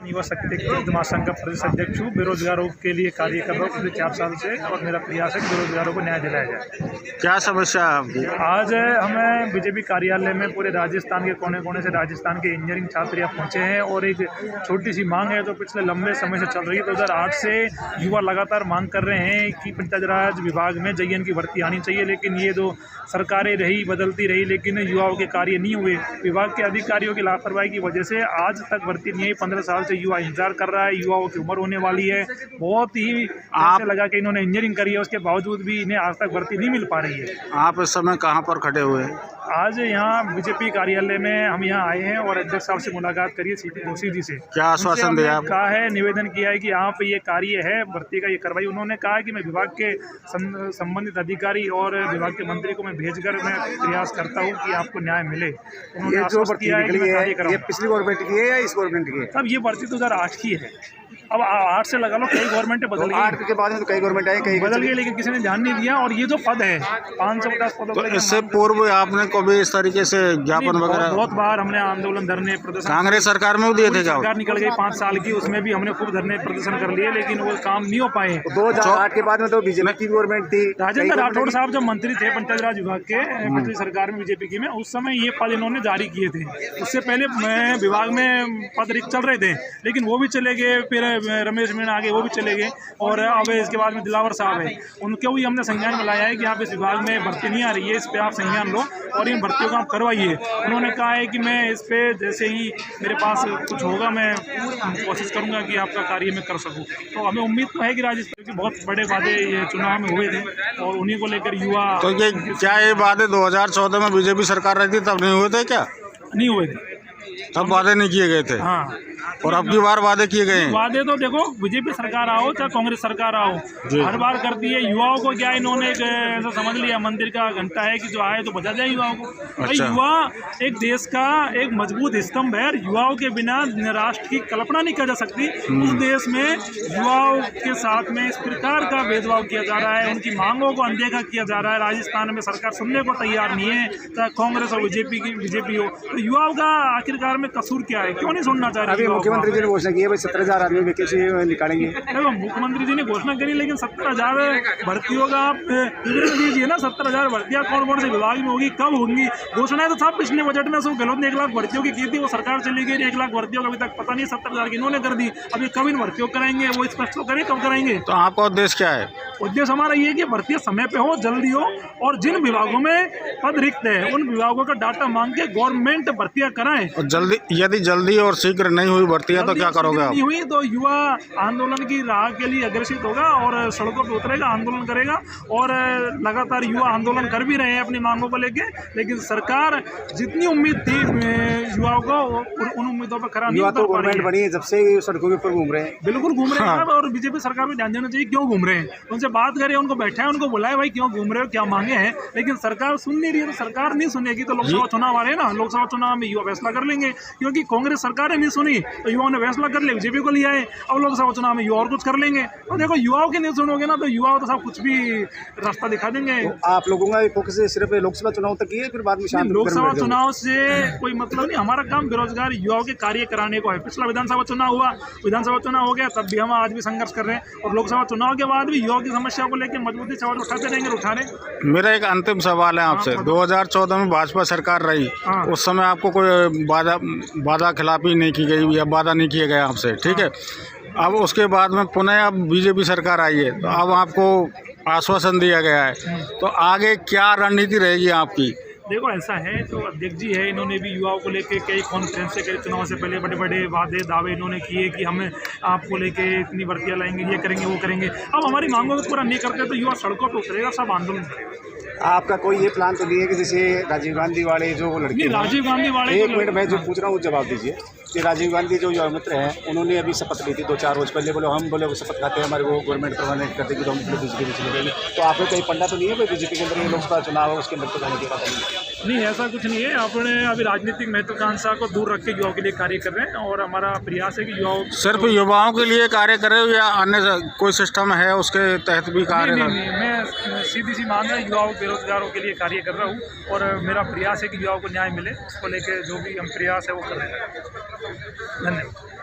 युवा शक्ति महासंघ का प्रदेश अध्यक्ष हूँ। बेरोजगारों के लिए कार्य कर रहा हूँ पिछले 4 साल से और मेरा प्रयास है कि बेरोजगारों को न्याय दिलाया जाए। क्या समस्या है आपकी? आज हमें बीजेपी कार्यालय में पूरे राजस्थान के कोने कोने से राजस्थान के इंजीनियरिंग छात्र यहाँ पहुँचे हैं और एक छोटी सी मांग है जो पिछले लंबे समय से चल रही है। 2008 से युवा लगातार मांग कर रहे हैं कि पंचायत राज विभाग में JN की भर्ती आनी चाहिए, लेकिन ये जो सरकारें रही बदलती रही लेकिन युवाओं के कार्य नहीं हुए। विभाग के अधिकारियों की लापरवाही की वजह से आज तक भर्ती नहीं है। 15 साल से युवा इंतजार कर रहा है, युवाओं की उम्र होने वाली है। बहुत ही पैसे लगा के इन्होंने इंजीनियरिंग करी है, उसके बावजूद भी इन्हें आज तक भर्ती नहीं मिल पा रही है। आप इस समय कहाँ पर खड़े हुए हैं? आज यहाँ बीजेपी कार्यालय में हम यहाँ आए हैं और अध्यक्ष साहब से मुलाकात करिए CP जोशी जी से। क्या आश्वासन दिया? कहा है, निवेदन किया है कि यहाँ पे ये कार्य है भर्ती का, ये कार्रवाई। उन्होंने कहा कि मैं विभाग के संबंधित अधिकारी और विभाग के मंत्री को मैं भेजकर मैं प्रयास करता हूँ कि आपको न्याय मिले। उन्होंने आश्वस्त किया है कि मैं कार्य करूँगा। ये पिछली गवर्नमेंट की है या इस गवर्नमेंट की है? अब ये भर्ती 2008 की है। अब 8 से लगा लो, कई गवर्नमेंट बदल गई। 8 के बाद में तो कई गवर्नमेंट आई, कई बदल गई, लेकिन किसी ने ध्यान नहीं दिया। और ये जो पद है 550 पदों तो इससे पूर्व आपने कभी इस तरीके से ज्ञापन वगैरह? बहुत बार हमने आंदोलन धरने प्रदर्शन, कांग्रेस सरकार में भी दिए थे क्या? सरकार निकल गई 5 साल की, उसमें भी हमने खूब धरने प्रदर्शन कर लिए, लेकिन वो काम नहीं हो पाए। 2008 के बाद में तो बीजेपी की गवर्नमेंट थी। राजेंद्र राठौड़ साहब जब मंत्री थे पंचायत राज विभाग के पिछली सरकार में बीजेपी की में, उस समय ये पद इन्होंने जारी किए थे। उससे पहले विभाग में पद रिक्त चल रहे थे, लेकिन वो भी चले गए। फिर रमेश मीणा आगे, वो भी चले गए। और अब इसके बाद में दिलावर साहब है, उनके भी हमने संज्ञान में लाया है कि आप इस विभाग में भर्ती नहीं आ रही है, इस पे आप संज्ञान लो और इन भर्तियों का आप करवाइए। उन्होंने कहा है कि मैं इस पे जैसे ही मेरे पास कुछ होगा मैं कोशिश करूंगा कि आपका कार्य मैं कर सकूं। तो हमें उम्मीद तो है कि राजस्थान के बहुत बड़े वादे ये चुनाव में हुए थे और उन्हीं को लेकर युवा। तो ये क्या ये वादे 2014 में बीजेपी सरकार रहती तब नहीं हुए थे क्या? नहीं हुए थे, तब वादे नहीं किए गए थे। हाँ, और अब की बार वादे किए गए हैं। वादे तो देखो बीजेपी सरकार आओ चाहे कांग्रेस सरकार आओ, हर बार करती है। युवाओं को क्या इन्होंने ऐसा समझ लिया मंदिर का घंटा है कि जो आए तो बजा जाए युवाओं को। अच्छा। युवा एक देश का एक मजबूत स्तंभ है। युवाओं के बिना राष्ट्र की कल्पना नहीं की जा सकती। उस देश में युवाओं के साथ में इस प्रकार का भेदभाव किया जा रहा है, उनकी मांगों को अनदेखा किया जा रहा है। राजस्थान में सरकार सुनने को तैयार नहीं है, चाहे कांग्रेस और बीजेपी हो। तो युवाओं का आखिरकार में कसूर क्या है, क्यों नहीं सुनना चाह रहे? मुख्यमंत्री जी ने घोषणा की है भाई 17,000 आदमी वैकेंसी निकालेंगे। देखो मुख्यमंत्री जी ने घोषणा करी, लेकिन 17,000 भर्तियों का आप विवरण दीजिए ना। 17,000 भर्तियां कौन कौन से विभाग में होगी, कब होंगी? घोषणाएं तो साहब पिछले बजट में सब गहलोत ने 1 लाख भर्तियों की थी, वो सरकार चली गई। 1 लाख भर्तियों का अभी तक पता नहीं, 17,000 की इन्होंने कर दी। अभी कब इन भर्तियों कराएंगे वो स्पष्ट तो करें, कब कराएंगे? तो आपका उद्देश्य क्या है? उद्देश्य हमारा ये है कि भर्तियां समय पे हो, जल्दी हो, और जिन विभागों में पद रिक्त है उन विभागों का डाटा मांग के गवर्नमेंट भर्तियां कराएं। और जल्दी, यदि जल्दी और शीघ्र नहीं हुई भर्तियां तो क्या करोगे आप? नहीं हुई तो युवा आंदोलन की राह के लिए अग्रसित होगा और सड़कों पर उतरेगा, आंदोलन करेगा। और लगातार युवा आंदोलन कर भी रहे हैं अपनी मांगों को लेके, लेकिन सरकार जितनी उम्मीद थी युवाओं को उन उम्मीदों पर खरा नहीं उतर पा रही है। बनी है जब से सड़कों के ऊपर घूम रहे हैं। बिल्कुल घूम रहे हैं। और बीजेपी सरकार में ध्यान देना चाहिए क्यों घूम रहे हैं। उनसे बात करें, उनको बैठाए, उनको बुलाए, भाई क्यों घूम रहे हो, क्या मांगे हैं। लेकिन सरकार सुन नहीं रही है। तो सरकार नहीं सुनेगी तो लोकसभा चुनाव आ रहे हैं ना, लोकसभा चुनाव में युवा फैसला कर लेंगे। क्योंकि कांग्रेस सरकार ने नहीं सुनी तो युवाओं ने फैसला कर लिया, बीजेपी को लिया है। अब लोकसभा चुनाव में युवा और कुछ कर लेंगे। तो देखो युवाओं की नहीं सुनोगे ना तो युवाओं तो सब कुछ भी रास्ता दिखा देंगे। तो आप लोगों का फोकस सिर्फ लोकसभा चुनाव तक ही है, फिर बाद में शांत? लोकसभा चुनाव से कोई मतलब नहीं। हमारा काम बेरोजगार युवाओं के कार्य कराने को है। पिछला विधानसभा चुनाव हुआ, विधानसभा चुनाव हो गया, तब भी हम आज भी संघर्ष कर रहे हैं। और लोकसभा चुनाव के बाद भी युवाओं की समस्या को लेकर मजबूती से सवाल उठाते रहेंगे, उठा रहे। मेरा एक अंतिम सवाल है आपसे। 2014 में भाजपा सरकार रही, उस समय आपको कोई वादा खिलाफी नहीं की गई या वादा नहीं किया गया आपसे, ठीक है? अब उसके बाद में पुनः अब बीजेपी सरकार आई है, तो अब आपको आश्वासन दिया गया है, तो आगे क्या रणनीति रहेगी आपकी? देखो ऐसा है, तो अध्यक्ष जी है, इन्होंने भी युवाओं को लेके कई कॉन्फ्रेंस से, कई चुनाव से पहले बड़े बड़े वादे दावे इन्होंने किए कि हम आपको लेके इतनी भर्तियां लाएंगे, ये करेंगे, वो करेंगे। अब हमारी मांगों को पूरा नहीं करते तो युवा सड़कों पर उतरेगा, सब आंदोलन करेगा। आपका कोई ये प्लान तो नहीं है कि जैसे राजीव गांधी वाले जो लड़के, राजीव गांधी वाले, एक मिनट मैं जो पूछ रहा हूँ जवाब दीजिए कि राजीव गांधी जो युवा मित्र हैं उन्होंने अभी शपथ ली थी 2-4 रोज पहले, बोले हम वो शपथ खाते हैं, हमारे वो गवर्नमेंट परमानेंट कर देगी तो हम बीजेपी में चले जाएंगे। तो आपको कहीं पढ़ना तो नहीं है बीजेपी के अंदर लोकसभा चुनाव है उसके अंदर तो जाने की बात नहीं? ऐसा कुछ नहीं है। अपने अभी राजनीतिक महत्वाकांक्षा को दूर रख के युवाओं के लिए कार्य कर रहे हैं और हमारा प्रयास है कि युवाओं, सिर्फ युवाओं के लिए कार्य करें या अन्य कोई सिस्टम है उसके तहत भी कार्य? नहीं, मैं सीधी सी मांग है, युवाओं बेरोजगारों के लिए कार्य कर रहा हूँ और मेरा प्रयास है कि युवाओं को न्याय मिले। उसको लेकर जो भी हम प्रयास है वो कर रहे हैं। धन्यवाद।